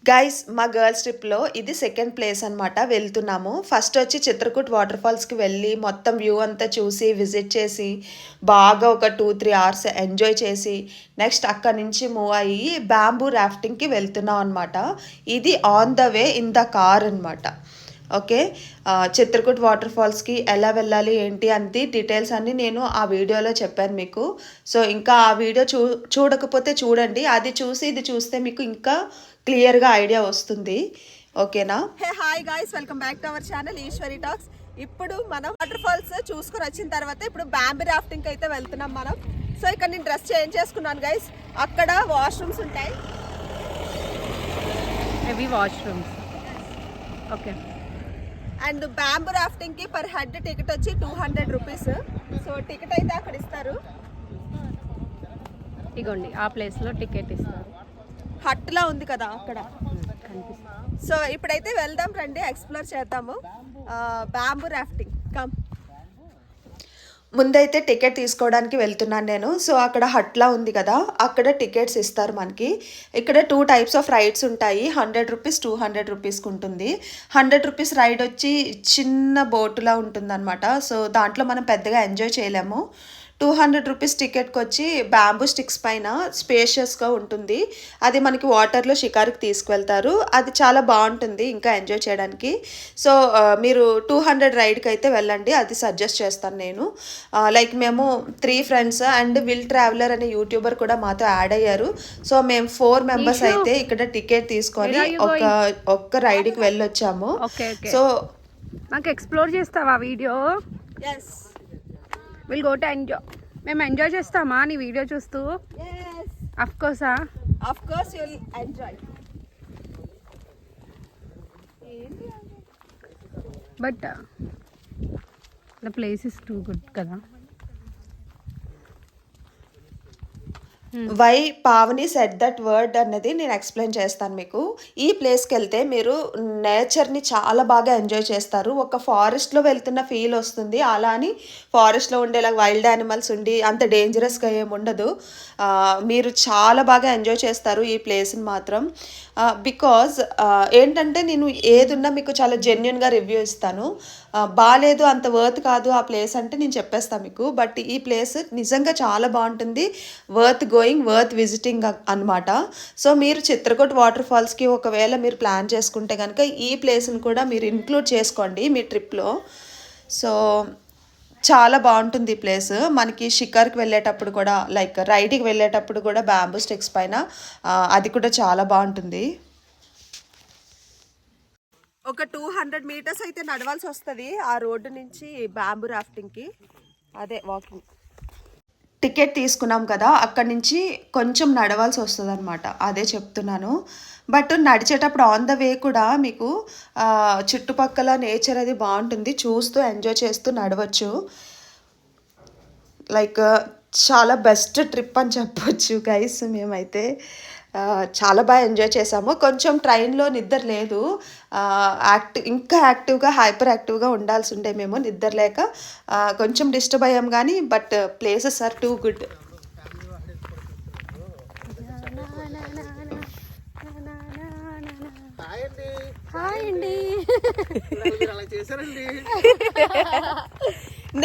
Guys మా girls ట్రిప్లో ఇది సెకండ్ ప్లేస్ అనమాట. వెళ్తున్నాము. ఫస్ట్ వచ్చి చిత్రకూట్ వాటర్ ఫాల్స్కి వెళ్ళి మొత్తం వ్యూ అంతా చూసి విజిట్ చేసి బాగా ఒక 2-3 అవర్స్ ఎంజాయ్ చేసి నెక్స్ట్ అక్కడి నుంచి మూవ్ అయ్యి బ్యాంబూ రాఫ్టింగ్కి వెళ్తున్నాం అనమాట. ఇది on the way in the car అనమాట. ఓకే, చిత్రకూట్ వాటర్ ఫాల్స్కి ఎలా వెళ్ళాలి ఏంటి అంది డీటెయిల్స్ అన్నీ నేను ఆ వీడియోలో చెప్పాను మీకు. సో ఇంకా ఆ వీడియో చూడకపోతే చూడండి. అది చూసి ఇది చూస్తే మీకు ఇంకా క్లియర్గా ఐడియా వస్తుంది. ఓకేనా? Hey hi guys, welcome back to our channel Eshwari talks. ఇప్పుడు మనం వాటర్ ఫాల్స్ చూసుకొని వచ్చిన తర్వాత ఇప్పుడు బ్యాంబీ రాఫ్టింగ్ అయితే వెళ్తున్నాం మనం. సో ఇక్కడ నేను డ్రెస్ చేంజ్ చేసుకున్నాను గైస్. అక్కడ వాష్రూమ్స్ ఉంటాయి, heavy washrooms. Okay, and bamboo rafting కి పర్ హెడ్ టికెట్ వచ్చి 200 రూపీస్. సో టికెట్ అయితే అక్కడ ఇస్తారు. ఇగోండి ఆ ప్లేస్లో టికెట్ ఇస్తారు. హట్ లా ఉంది కదా అక్కడ. కనిపిస్తుంది. సో ఇప్పుడైతే వెళ్దాం రండి, ఎక్స్ప్లోర్ చేద్దాము బ్యాంబూ రాఫ్టింగ్. కమ్. ముందైతే టికెట్ తీసుకోవడానికి వెళ్తున్నాను నేను. సో అక్కడ హట్లా ఉంది కదా, అక్కడ టికెట్స్ ఇస్తారు మనకి. ఇక్కడ 2 టైప్స్ ఆఫ్ రైడ్స్ ఉంటాయి. 100 రూపీస్, 200 రూపీస్కి ఉంటుంది. 100 రూపీస్ రైడ్ వచ్చి చిన్న బోటులా ఉంటుందన్నమాట. సో దాంట్లో మనం పెద్దగా ఎంజాయ్ చేయలేము. 200 రూపీస్ టికెట్కి వచ్చి బ్యాంబూ స్టిక్స్ పైన స్పేషియస్గా ఉంటుంది. అది మనకి వాటర్లో షికారుకి తీసుకువెళ్తారు. అది చాలా బాగుంటుంది ఇంకా ఎంజాయ్ చేయడానికి. సో మీరు 200 రైడ్కి అయితే వెళ్ళండి, అది సజెస్ట్ చేస్తాను నేను. లైక్ మేము 3 ఫ్రెండ్స్ అండ్ విల్ ట్రావెలర్ అనే యూట్యూబర్ కూడా మాతో యాడ్ అయ్యారు. సో మేము 4 మెంబర్స్ అయితే ఇక్కడ టికెట్ తీసుకొని ఒక్క రైడ్కి వెళ్ళొచ్చాము. సో నాకు ఎక్స్ప్లోర్ చేస్తావా video? Yes, will go to enjoy. మేము ఎంజాయ్ చేస్తామా నీ వీడియో చూస్తూ? అఫ్ కోర్సా, of course you will enjoy. But the place is too good కదా. Why Pavani said that word అన్నది నేను ఎక్స్ప్లెయిన్ చేస్తాను మీకు. ఈ ప్లేస్కి వెళ్తే మీరు నేచర్ని చాలా బాగా ఎంజాయ్ చేస్తారు. ఒక ఫారెస్ట్లో వెళ్తున్న ఫీల్ వస్తుంది. అలా అని ఫారెస్ట్లో ఉండేలా వైల్డ్ యానిమల్స్ ఉండి అంత డేంజరస్గా ఏమి ఉండదు. మీరు చాలా బాగా ఎంజాయ్ చేస్తారు ఈ ప్లేస్ని మాత్రం. బికాజ్ ఏంటంటే నేను ఏదున్నా మీకు చాలా జెన్యున్గా రివ్యూ ఇస్తాను. బాగాలేదు, అంత వర్త్ కాదు ఆ ప్లేస్ అంటే నేను చెప్పేస్తాను మీకు. బట్ ఈ ప్లేస్ నిజంగా చాలా బాగుంటుంది. వర్త్ గోయింగ్, వర్త్ విజిటింగ్ అనమాట. సో మీరు చిత్రకూట్ వాటర్ ఫాల్స్కి ఒకవేళ మీరు ప్లాన్ చేసుకుంటే కనుక ఈ ప్లేస్ని కూడా మీరు ఇంక్లూడ్ చేసుకోండి మీ ట్రిప్లో. సో చాలా బాగుంటుంది ఈ ప్లేస్. మనకి షికార్కి వెళ్ళేటప్పుడు కూడా లైక్ రైడ్కి వెళ్ళేటప్పుడు కూడా బ్యాంబూ స్టిక్స్ పైన అది కూడా చాలా బాగుంటుంది. ఒక 200 మీటర్స్ అయితే నడవాల్సి వస్తుంది ఆ రోడ్డు నుంచి బ్యాంబూ రాఫ్టింగ్కి. అదే వాకింగ్. టికెట్ తీసుకున్నాం కదా, అక్కడి నుంచి కొంచెం నడవాల్సి వస్తుంది అనమాట. అదే చెప్తున్నాను. బట్ నడిచేటప్పుడు ఆన్ ద వే కూడా మీకు చుట్టుపక్కల నేచర్ అది బాగుంటుంది, చూస్తూ ఎంజాయ్ చేస్తూ నడవచ్చు. లైక్ చాలా బెస్ట్ ట్రిప్ అని చెప్పొచ్చు గైస్. మేమైతే చాలా బాగా ఎంజాయ్ చేసాము. కొంచెం ట్రైన్లో నిద్ర లేదు. ఇంకా యాక్టివ్గా హైపర్ యాక్టివ్గా ఉండాల్సి ఉండే మేము, నిద్ర లేక కొంచెం డిస్టర్బ్ అయ్యాం. కానీ but places are too good. Hi అండి.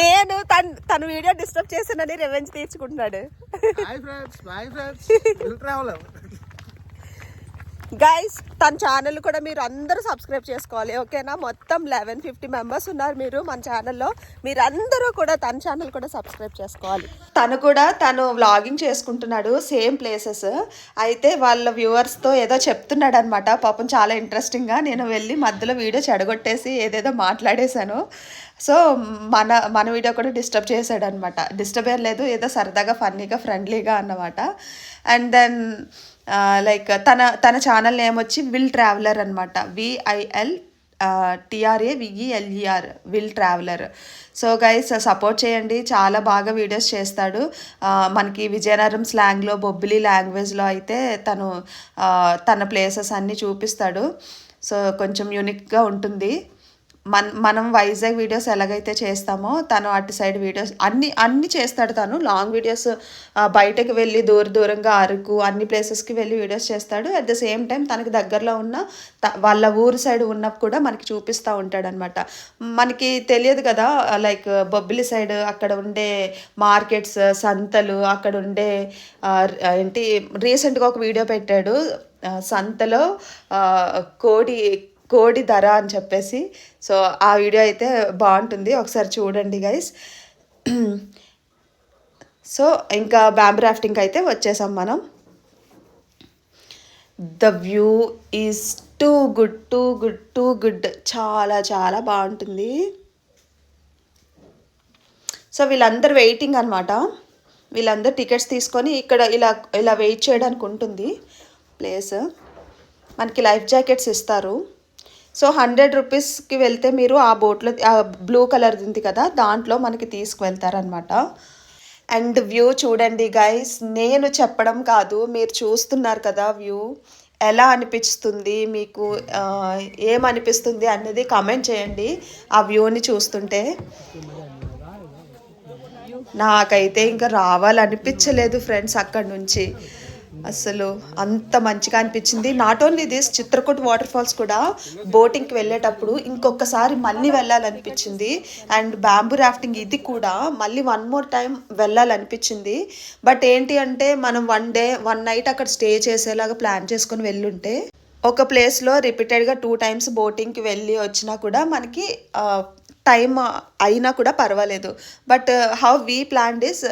నేను తన వీడియో డిస్టర్బ్ చేశానని రెవెంజ్ తీర్చుకుంటున్నాడు. గైస్ తన ఛానల్ కూడా మీరు అందరూ సబ్స్క్రైబ్ చేసుకోవాలి, ఓకేనా? మొత్తం 1150 మెంబర్స్ ఉన్నారు మీరు మన ఛానల్లో. మీరందరూ కూడా తన ఛానల్ కూడా సబ్స్క్రైబ్ చేసుకోవాలి. తను వ్లాగింగ్ చేసుకుంటున్నాడు సేమ్ ప్లేసెస్. అయితే వాళ్ళ వ్యూవర్స్తో ఏదో చెప్తున్నాడు అనమాట. పాపం చాలా ఇంట్రెస్టింగ్గా. నేను వెళ్ళి మధ్యలో వీడియో చెడగొట్టేసి ఏదేదో మాట్లాడేశాను. సో మన వీడియో కూడా డిస్టర్బ్ చేశాడు అనమాట. డిస్టర్బ్ ఏం లేదు, ఏదో సరదాగా ఫన్నీగా ఫ్రెండ్లీగా అన్నమాట. అండ్ దెన్ లైక్ తన ఛానల్ నేమ్ వచ్చి విల్ ట్రావెలర్ అనమాట. VIL TRAVELER, will traveller. So guys support చేయండి, చాలా బాగా వీడియోస్ చేస్తాడు. మనకి విజయనగరం స్లాంగ్లో, బొబ్బిలి లాంగ్వేజ్లో అయితే తన ప్లేసెస్ అన్నీ చూపిస్తాడు. సో కొంచెం యూనిక్గా ఉంటుంది మనం వైజాగ్ వీడియోస్ ఎలాగైతే చేస్తామో తను అటు సైడ్ వీడియోస్ అన్ని చేస్తాడు. తను లాంగ్ వీడియోస్ బయటకు వెళ్ళి దూరంగా అరకు అన్ని ప్లేసెస్కి వెళ్ళి వీడియోస్ చేస్తాడు. అట్ ద సేమ్ టైం తనకి దగ్గరలో ఉన్న వాళ్ళ ఊరు సైడ్ ఉన్నప్పుడు కూడా మనకి చూపిస్తూ ఉంటాడనమాట. మనకి తెలియదు కదా, లైక్ బొబ్బిలి సైడ్ అక్కడ ఉండే మార్కెట్స్, సంతలు, అక్కడ ఉండే ఏంటి రీసెంట్గా ఒక వీడియో పెట్టాడు సంతలో కోడి ధర అని చెప్పేసి. సో ఆ వీడియో అయితే బాగుంటుంది, ఒకసారి చూడండి గైస్. సో ఇంకా బ్యాంబూ రాఫ్టింగ్ అయితే వచ్చేసాం మనం. The view is too good. చాలా చాలా బాగుంటుంది. సో వీళ్ళందరూ వెయిటింగ్ అనమాట. వీళ్ళందరూ టికెట్స్ తీసుకొని ఇక్కడ ఇలా వెయిట్ చేయడానికి ఉంటుంది ప్లేస్. మనకి లైఫ్ జాకెట్స్ ఇస్తారు. సో 100 రూపీస్కి వెళ్తే మీరు ఆ బోట్లో బ్లూ కలర్ ఉంది కదా, దాంట్లో మనకి తీసుకువెళ్తారనమాట. అండ్ వ్యూ చూడండి గైస్, నేను చెప్పడం కాదు, మీరు చూస్తున్నారు కదా వ్యూ. ఎలా అనిపిస్తుంది మీకు, ఏమనిపిస్తుంది అనేది కామెంట్ చేయండి ఆ వ్యూని చూస్తుంటే. నాకైతే ఇంకా రావాలనిపించలేదు ఫ్రెండ్స్ అక్కడి నుంచి. అసలు అంత మంచిగా అనిపించింది. Not only this, Chitrakoot water falls కూడా బోటింగ్కి వెళ్ళేటప్పుడు ఇంకొకసారి మళ్ళీ వెళ్ళాలనిపించింది. అండ్ బ్యాంబూ రాఫ్టింగ్ ఇది కూడా మళ్ళీ 1 more టైం వెళ్ళాలనిపించింది. బట్ ఏంటి అంటే మనం 1 నైట్ అక్కడ స్టే చేసేలాగా ప్లాన్ చేసుకొని వెళ్ళుంటే ఒక ప్లేస్లో రిపీటెడ్గా 2 times బోటింగ్కి వెళ్ళి వచ్చినా కూడా మనకి టైం అయినా కూడా పర్వాలేదు. But how we plan is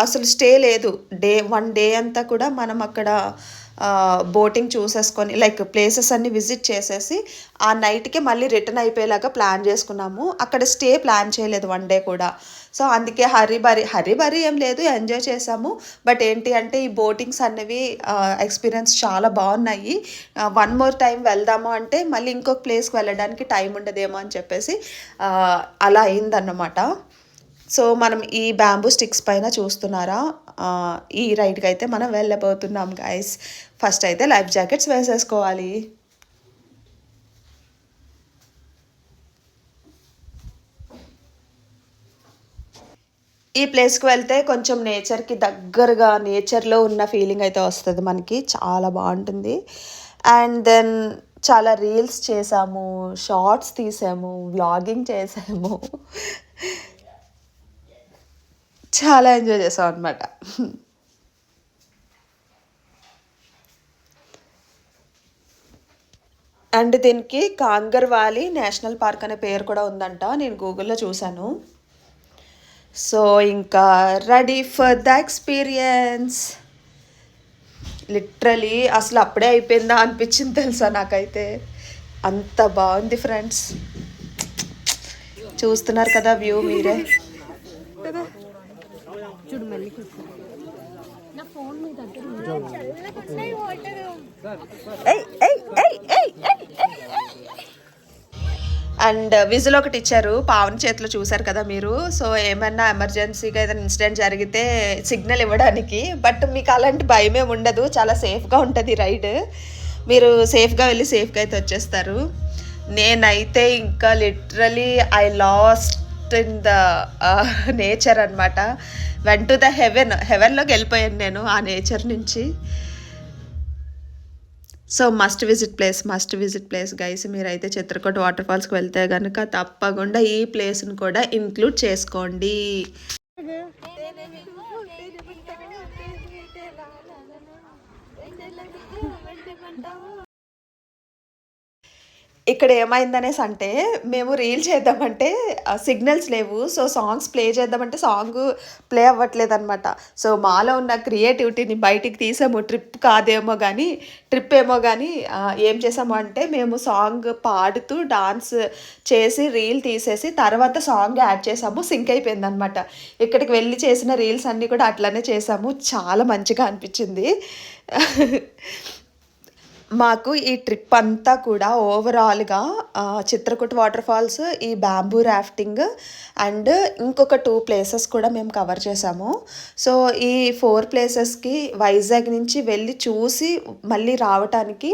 అసలు స్టే లేదు. 1 day అంతా కూడా మనం అక్కడ బోటింగ్ చూసేసుకొని లైక్ ప్లేసెస్ అన్ని విజిట్ చేసేసి ఆ నైట్కి మళ్ళీ రిటర్న్ అయిపోయేలాగా ప్లాన్ చేసుకున్నాము. అక్కడ స్టే ప్లాన్ చేయలేదు 1 day కూడా. సో అందుకే హరీ ఏం లేదు, ఎంజాయ్ చేసాము. బట్ ఏంటి అంటే ఈ బోటింగ్స్ అనేవి ఎక్స్పీరియన్స్ చాలా బాగున్నాయి. 1 more టైం వెళ్దాము అంటే మళ్ళీ ఇంకొక ప్లేస్కి వెళ్ళడానికి టైం ఉండదేమో అని చెప్పేసి అలా అయిందన్నమాట. సో మనం ఈ బ్యాంబూ స్టిక్స్ పైన చూస్తున్నారా, ఈ రైడ్కి అయితే మనం వెళ్ళబోతున్నాం గైస్. ఫస్ట్ అయితే లైఫ్ జాకెట్స్ వేసేసుకోవాలి. ఈ ప్లేస్కి వెళ్తే కొంచెం నేచర్కి దగ్గరగా, నేచర్లో ఉన్న ఫీలింగ్ అయితే వస్తుంది మనకి. చాలా బాగుంటుంది. అండ్ దెన్ చాలా రీల్స్ చేసాము, షార్ట్స్ తీసాము, వ్లాగింగ్ చేసాము. చాలా ఎంజాయ్ చేసాం అనమాట. అండ్ దీనికి కాంగర్ వ్యాలీ నేషనల్ పార్క్ అనే పేరు కూడా ఉందంట, నేను గూగుల్లో చూశాను. సో ఇంకా ready for the experience. Literally అసలు అప్పుడే అయిపోయిందా అనిపించింది తెలుసా నాకైతే. అంత బాగుంది ఫ్రెండ్స్. చూస్తున్నారు కదా వ్యూ మీరే. చూడు మళ్ళీ నా ఫోన్ మీ అండ్ విజిల్ ఒకటి ఇచ్చారు, పావని చేతిలో చూసారు కదా మీరు. సో ఏమైనా ఎమర్జెన్సీగా ఏదైనా ఇన్సిడెంట్ జరిగితే సిగ్నల్ ఇవ్వడానికి. బట్ మీకు అలాంటి భయమే ఉండదు, చాలా సేఫ్గా ఉంటుంది రైడ్. మీరు సేఫ్గా వెళ్ళి సేఫ్గా అయితే వచ్చేస్తారు. నేనైతే ఇంకా literally I last in the nature అనమాట. వెంట్ టు ద హెవెన్లోకి వెళ్ళిపోయాను నేను ఆ నేచర్ నుంచి. So must visit place guys. మీరైతే చిత్రకూట్ వాటర్ ఫాల్స్కి వెళ్తే కనుక తప్పకుండా ఈ ప్లేస్ని కూడా ఇంక్లూడ్ చేసుకోండి. ఇక్కడ ఏమైందనేసి అంటే మేము రీల్ చేద్దామంటే సిగ్నల్స్ లేవు. సో సాంగ్స్ ప్లే చేద్దామంటే సాంగ్ ప్లే అవ్వట్లేదు అనమాట. సో మాలో ఉన్న క్రియేటివిటీని బయటికి తీసాము. ట్రిప్ ఏమో కానీ ఏం చేసాము అంటే మేము సాంగ్ పాడుతూ డాన్స్ చేసి రీల్ తీసేసి తర్వాత సాంగ్ యాడ్ చేసాము. సింక్ అయిపోయింది అనమాట. ఇక్కడికి వెళ్ళి చేసిన రీల్స్ అన్నీ కూడా అట్లనే చేసాము. చాలా మంచిగా అనిపించింది. మాకు ఈ ట్రిప్ అంతా కూడా ఓవరాల్గా చిత్రకూట్ వాటర్ ఫాల్స్, ఈ బ్యాంబూ రాఫ్టింగ్ అండ్ ఇంకొక 2 ప్లేసెస్ కూడా మేము కవర్ చేసాము. సో ఈ 4 ప్లేసెస్కి వైజాగ్ నుంచి వెళ్ళి చూసి మళ్ళీ రావటానికి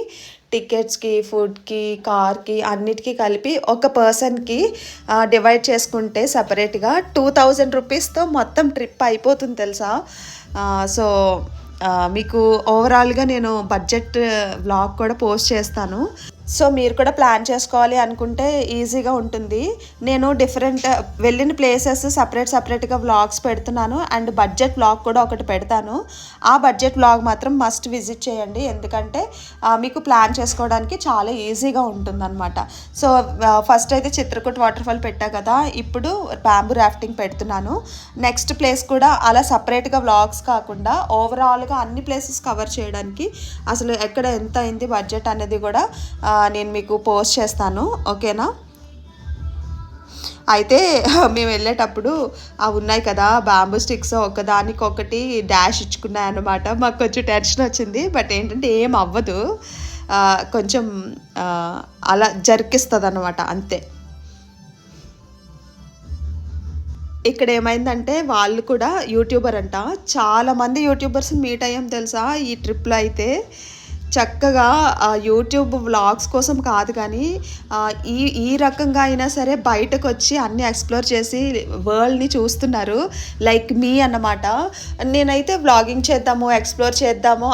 టికెట్స్కి, ఫుడ్కి, కార్కి అన్నిటికీ కలిపి ఒక పర్సన్కి డివైడ్ చేసుకుంటే సపరేట్గా 2000 రూపీస్తో మొత్తం ట్రిప్ అయిపోతుంది తెలుసా. సో మీకు ఓవరాల్గా నేను బడ్జెట్ వ్లాగ్ కూడా పోస్ట్ చేస్తాను. సో మీరు కూడా ప్లాన్ చేసుకోవాలి అనుకుంటే ఈజీగా ఉంటుంది. నేను డిఫరెంట్ వెళ్ళిన ప్లేసెస్ సపరేట్గా వ్లాగ్స్ పెడుతున్నాను అండ్ బడ్జెట్ వ్లాగ్ కూడా ఒకటి పెడతాను. ఆ బడ్జెట్ వ్లాగ్ మాత్రం మస్ట్ విజిట్ చేయండి, ఎందుకంటే మీకు ప్లాన్ చేసుకోవడానికి చాలా ఈజీగా ఉంటుందన్నమాట. సో ఫస్ట్ అయితే చిత్రకూట్ వాటర్ ఫాల్ పెట్టా కదా, ఇప్పుడు బ్యాంబూ రాఫ్టింగ్ పెడుతున్నాను. నెక్స్ట్ ప్లేస్ కూడా అలా సపరేట్గా వ్లాగ్స్ కాకుండా ఓవరాల్గా అన్ని ప్లేసెస్ కవర్ చేయడానికి అసలు ఎక్కడ ఎంత అయింది బడ్జెట్ అనేది కూడా నేను మీకు పోస్ట్ చేస్తాను, ఓకేనా. అయితే మేము వెళ్ళేటప్పుడు అవి ఉన్నాయి కదా బ్యాంబూ స్టిక్స్, ఒకదానికొకటి డాష్ ఇచ్చుకున్నాయి అన్నమాట. మాకు కొంచెం టెన్షన్ వచ్చింది, బట్ ఏంటంటే ఏం అవ్వదు, కొంచెం అలా జరికిస్తుంది అన్నమాట, అంతే. ఇక్కడ ఏమైందంటే వాళ్ళు కూడా యూట్యూబర్ అంట, చాలామంది యూట్యూబర్స్ మీట్ అయ్యాం తెలుసా ఈ ట్రిప్లో. అయితే చక్కగా యూట్యూబ్ వ్లాగ్స్ కోసం కాదు కానీ ఈ రకంగా అయినా సరే బయటకు వచ్చి అన్నీ ఎక్స్ప్లోర్ చేసి వరల్డ్ని చూస్తున్నారు, లైక్ మీ అన్నమాట. నేనైతే వ్లాగింగ్ చేద్దాము, ఎక్స్ప్లోర్ చేద్దాము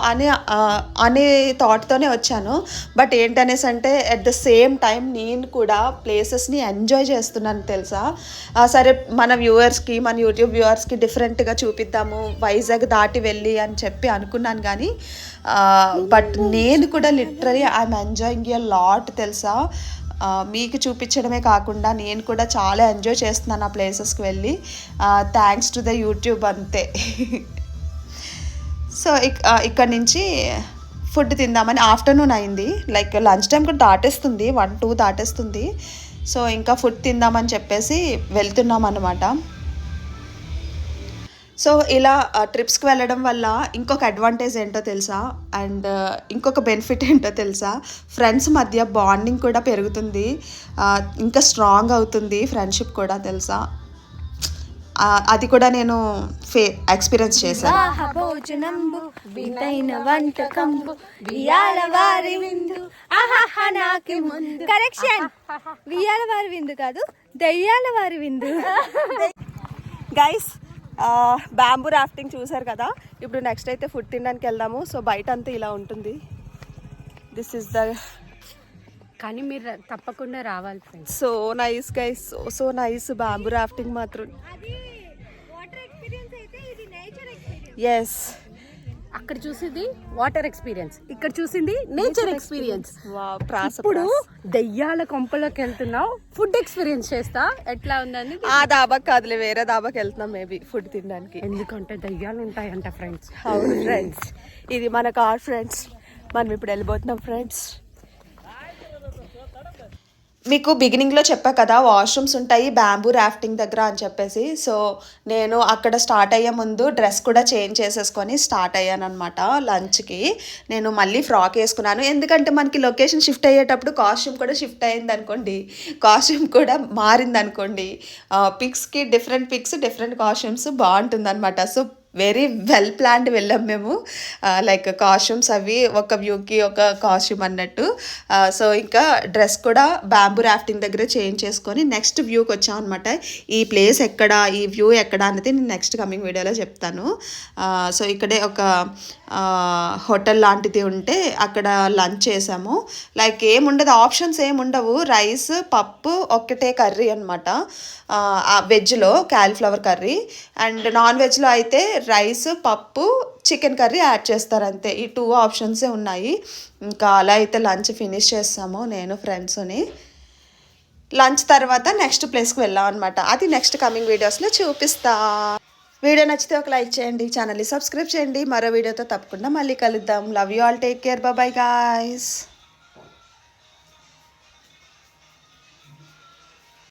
అనే థాట్తోనే వచ్చాను. బట్ ఏంటనేసి అంటే అట్ ద సేమ్ టైం నేను కూడా ప్లేసెస్ని ఎంజాయ్ చేస్తున్నాను తెలుసా. సరే మన వ్యూవర్స్కి, మన యూట్యూబ్ వ్యూవర్స్కి డిఫరెంట్గా చూపిద్దాము వైజాగ్ దాటి వెళ్ళి అని చెప్పి అనుకున్నాను కానీ బట్ నేను కూడా literally I'm enjoying a lot తెలుసా. మీకు చూపించడమే కాకుండా నేను కూడా చాలా ఎంజాయ్ చేస్తున్నాను ఆ ప్లేసెస్కి వెళ్ళి, థ్యాంక్స్ టు ద యూట్యూబ్ అంతే. సో ఇక్కడ నుంచి ఫుడ్ తిందామని ఆఫ్టర్నూన్ అయింది, లైక్ లంచ్ టైం కూడా దాటేస్తుంది, 1-2 దాటేస్తుంది. సో ఇంకా ఫుడ్ తిందామని చెప్పేసి వెళ్తున్నాం అన్నమాట. సో ఇలా ట్రిప్స్కి వెళ్ళడం వల్ల ఇంకొక అడ్వాంటేజ్ ఏంటో తెలుసా, అండ్ ఇంకొక బెనిఫిట్ ఏంటో తెలుసా, ఫ్రెండ్స్ మధ్య బాండింగ్ కూడా పెరుగుతుంది, ఇంకా స్ట్రాంగ్ అవుతుంది ఫ్రెండ్షిప్ కూడా తెలుసా. అది కూడా నేను ఎక్స్పీరియన్స్ చేశాను. కరెక్షన్, వియ్యాల వారి విందు కాదు, దయ్యాల వారి విందు. గైస్ బ్యాంబూ రాఫ్టింగ్ చూసారు కదా, ఇప్పుడు నెక్స్ట్ అయితే ఫుడ్ తినడానికి వెళ్దాము. సో బయట అంతా ఇలా ఉంటుంది, దిస్ ఇస్ ద, కానీ మీరు తప్పకుండా రావాలి friends. So nice guys, so nice bamboo rafting మాత్రం. ఎస్, అక్కడ చూసింది వాటర్ ఎక్స్పీరియన్స్, ఇక్కడ చూసింది నేచర్ ఎక్స్పీరియన్స్. ఇప్పుడు దయ్యాల కొంపలోకి వెళ్తున్నావు, ఫుడ్ ఎక్స్పీరియన్స్ చేస్తా, ఎట్లా ఉందని. ఆ దాబాకి కాదులే, వేరే దాబాకి వెళ్తున్నాం మేబీ ఫుడ్ తినడానికి, ఎందుకంటే దయ్యాలు ఉంటాయంట ఫ్రెండ్స్. అవును ఫ్రెండ్స్, ఇది మన కార్ ఫ్రెండ్స్, మనం ఇప్పుడు వెళ్ళిపోతున్నాం ఫ్రెండ్స్. మీకు బిగినింగ్లో చెప్పా కదా వాష్రూమ్స్ ఉంటాయి బ్యాంబూ రాఫ్టింగ్ దగ్గర అని చెప్పేసి. సో నేను అక్కడ స్టార్ట్ అయ్యే ముందు డ్రెస్ కూడా చేంజ్ చేసేసుకొని స్టార్ట్ అయ్యాను అనమాట. లంచ్కి నేను మళ్ళీ ఫ్రాక్ వేసుకున్నాను, ఎందుకంటే మనకి లొకేషన్ షిఫ్ట్ అయ్యేటప్పుడు కాస్ట్యూమ్ కూడా షిఫ్ట్ అయింది అనుకోండి, కాస్ట్యూమ్ కూడా మారింది అనుకోండి, పిక్స్కి డిఫరెంట్ కాస్ట్యూమ్స్ బాగుంటుంది అనమాట. సో వెరీ వెల్ ప్లాన్డ్ వెళ్ళాం మేము, లైక్ కాస్ట్యూమ్స్ అవి ఒక వ్యూకి ఒక కాస్ట్యూమ్ అన్నట్టు. సో ఇంకా డ్రెస్ కూడా బ్యాంబూ రాఫ్టింగ్ దగ్గర చేంజ్ చేసుకొని నెక్స్ట్ వ్యూకి వచ్చాం అనమాట. ఈ ప్లేస్ ఎక్కడ, ఈ వ్యూ ఎక్కడ అనేది నేను నెక్స్ట్ కమింగ్ వీడియోలో చెప్తాను. సో ఇక్కడే ఒక హోటల్ లాంటిది ఉంటే అక్కడ లంచ్ చేసాము. లైక్ ఏముండదు, ఆప్షన్స్ ఏముండవు, రైస్ పప్పు ఒక్కటే కర్రీ అనమాట. వెజ్లో క్యాలీఫ్లవర్ కర్రీ, అండ్ నాన్ వెజ్లో అయితే రైస్ పప్పు చికెన్ కర్రీ యాడ్ చేస్తారు అంతే. ఈ 2 ఆప్షన్సే ఉన్నాయి. ఇంకా అలా అయితే లంచ్ ఫినిష్ చేస్తాము నేను ఫ్రెండ్స్ని. లంచ్ తర్వాత నెక్స్ట్ ప్లేస్కి వెళ్ళాం అనమాట, అది నెక్స్ట్ కమింగ్ వీడియోస్లో చూపిస్తా. వీడియో నచ్చితే ఒక లైక్ చేయండి, ఛానల్ని సబ్స్క్రైబ్ చేయండి. మరో వీడియోతో తప్పకుండా మళ్ళీ కలుద్దాం. Love you all, take care, bye guys.